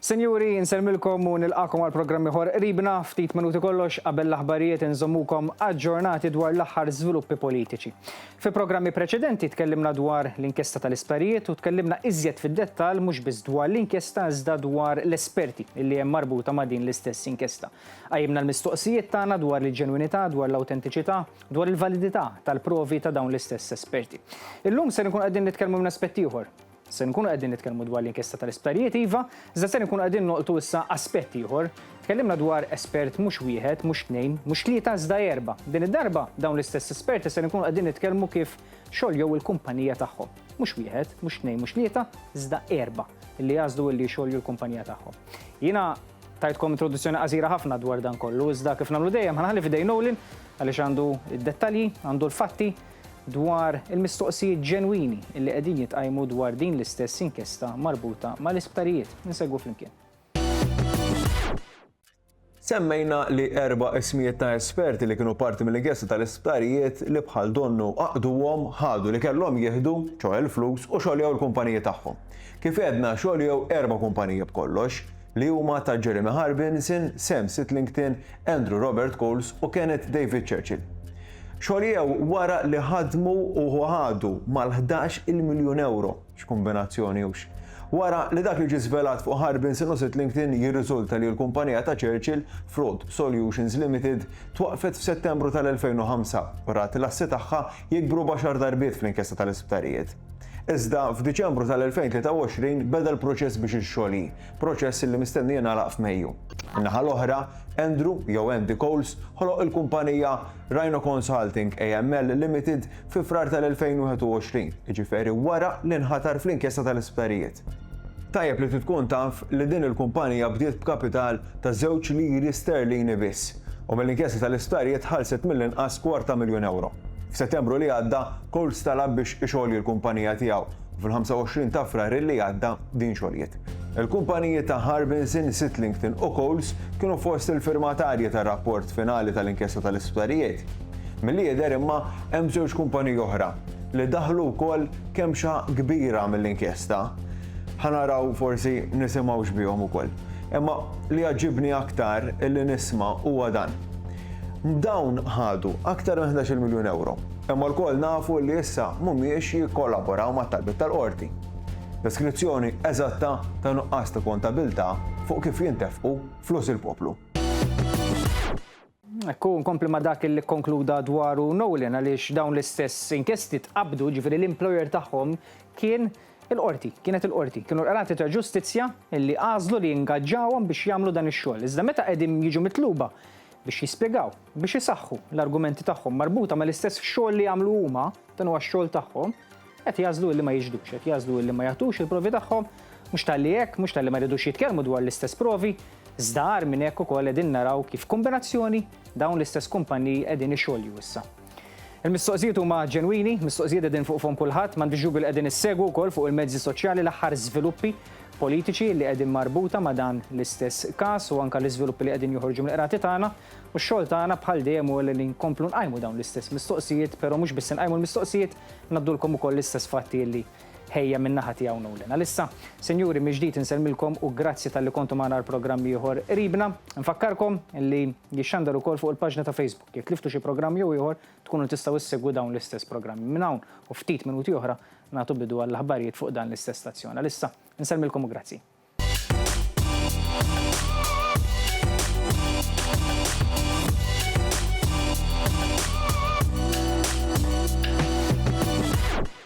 Senjuri, nselmilkom u nilqakom għal programmi ħor ribna ftit minuti kollox qabel l-aħbarijiet nżommukom aġġornati dwar l-aħħar żviluppi politiċi. Fi programmi preċedenti tkellimna dwar l-inkjesta tal-isparijiet u tkellimna iżjed fid-dettall mhux biss dwar l-inkjesta iżda dwar l-esperti illi hemm marbuta ma' din l-istess inkjesta. Qajjimna l-mistoqsijiet tagħna dwar l-ġenwinità, dwar l-awtentiċità, dwar il-validità tal-provi ta' dawn l-istess esperti. Illum se nkun qegħdin nitkellmu minn aspett ieħor. Se nkunu qegħdin nitkellmu dwar l-inkjesta tal-isparijiet iva, iżda se nkunu qegħdin noqgħdu issa aspetti ieħor. Tkellimna dwar espert mhux wieħed, mhux tnejn, mhux tlieta iżda erba'. Din id-darba dawn l-istess esperti se nkunu qegħdin nitkellmu kif xogħoljew il-kumpanija tagħhom. Mhux wieħed, mhux tnejn, mhux tlieta, iżda erba' illi jażlu illi xogħolju l-kumpanija tagħhom. Jiena tajtkom introduzzjoni qasira ħafna dwar dan kollu, iżda kif nagħmlu dejjem ħanħalli f'idej Nolin għaliex għandu id-dettalji, għandu l-fatti dwar il-mistoqsijiet ġenwini illi qegħdin jitqajmu dwar din l-istess inkjesta marbuta mal-isptarijiet. Insegwu flimkien. Semmejna li 4 ismijiet ta' esperti li kienu parti mill-inkjesta tal-isptarijiet li bħal donnu għaqduhom ħadu li kellhom jieħdu ċoħe l-flus u xogħoljew il-kumpaniji tagħhom. Kif għedna xogħoljew 4 kumpaniji b'kollox li huma ta' Jeremy Harbinson, Sam Sitlington, Andrew Robert Coles u Kenneth David Churchill. Xogħoljew wara li ħadmu u ħadu mal-11 miljun euro, x'kombinazzjoni hux. Wara li dak li ġie żvelat fuq Harbinson u Sitlington jirriżulta li l-kumpanija ta' Churchill, Fraud Solutions Limited, twaqfet f'Settembru tal-2005 u rat l-assi tagħha jikbru baxar darbiet fl-inkjesta tal-isptarijiet. Iżda f'Diċembru tal-2023 beda l-proċess biex ix-xogħli, proċess li mistenni jingħalaq f'Mejju. In-naħa l-oħra, Andrew jew Andy Coles ħoloq il-kumpanija Rhino Consulting AML Limited fi frar tal-2021, jiġifieri wara li nħatar fl-inkjesta tal-isptarijiet. Tajjeb li tkun taf li din il-kumpanija bdiet b'kapital ta' 2 liri sterlini biss u mill-inkjesta tal-isptarijiet ħalset mill-inqas €250,000. F'Settembru li għadda, Coles talab biex ixogħli l-kumpanija tiegħu. Fil-25 ta' frar li għadda din xogħlijiet. Il-kumpaniji ta' Harbinson, Sitlington u Coles kienu fost il-firmatarji tar-rapport finali tal-inkjesta tal-isptarijiet. Milli jidher imma hemm żewġ kumpaniji oħra li daħlu wkoll kemmxa kbira mill-inkjesta. Ħanaraw forsi nisimgħu x'bihom ukoll. Imma li għaġibni aktar illi nisma' huwa dan. Dawn ħadu aktar minn 11 miljun euro. Imma l-koll nafu li issa mhumiex jikkollaboraw mat-talbiet tal-qorti. Deskrizzjoni eżatta ta' nuqqas ta' kontabilità fuq kif jintefqu flus il-poplu. Ekku nkompli ma' dak li konkluda dwaru Nolan għaliex dawn l-istess inkjesti tqabdu ġifieri l-employer tagħhom kien il-qorti, kienet il-qorti. Kienu l-qrati ta' ġustizzja illi għażlu li jingaġġawhom biex jagħmlu dan ix-xogħol. Iżda meta qegħdin jiġu mitluba biex jispjegaw, biex jisaħħu l-argumenti tagħhom marbuta mal-istess xogħol li jagħmlu huma, dan huwa x-xogħol tagħhom, qed jażlu li ma jiġdux, qed jażlu li ma jagħtux il-provi tagħhom, mhux talli hekk, mhux talli ma jridux jitkellmu dwar l-istess provi, iżda għar minn hekk ukoll qegħdin naraw kif kombinazzjoni dawn l-istess kumpaniji qegħdin ixogħolju issa. Il-mistoqsijiet huma ġenwini, mistoqsijiet qegħdin fuqhom kulħadd, m'għandix ġubil qegħdin issegwu wkoll fuq il-mezzi soċjali l-aħħar żviluppi politiċi li qegħdin marbuta ma' dan l-istess każ u anke l-iżviluppi li qegħdin joħorġu mill-qrati tagħna u x-xogħol tagħna bħal dejjem huwa li nkomplu nqajmu dawn l-istess mistoqsijiet, però mhux biss nqajmu l-mistoqsijiet, ngħaddulkom ukoll l-istess fatti li ħejja min-naħa tiegħu Nolan. Għalissa, Senjuri mill-ġdid insellmilkom u grazzi tal-li kontu magħna l-programmi ieħor ribna. Nfakkarkom li jixxandar ukoll fuq il-paġna ta' Facebook jekk tliftu xi programmi jew ieħor tkunu tistgħu issegwu dawn l-istess programmi. Minn hawn u ftit minuti oħra nagħtu bidu għall-aħbarijiet fuq dan l-istess stazzjon. Għalissa, insellmilkom u grazzi.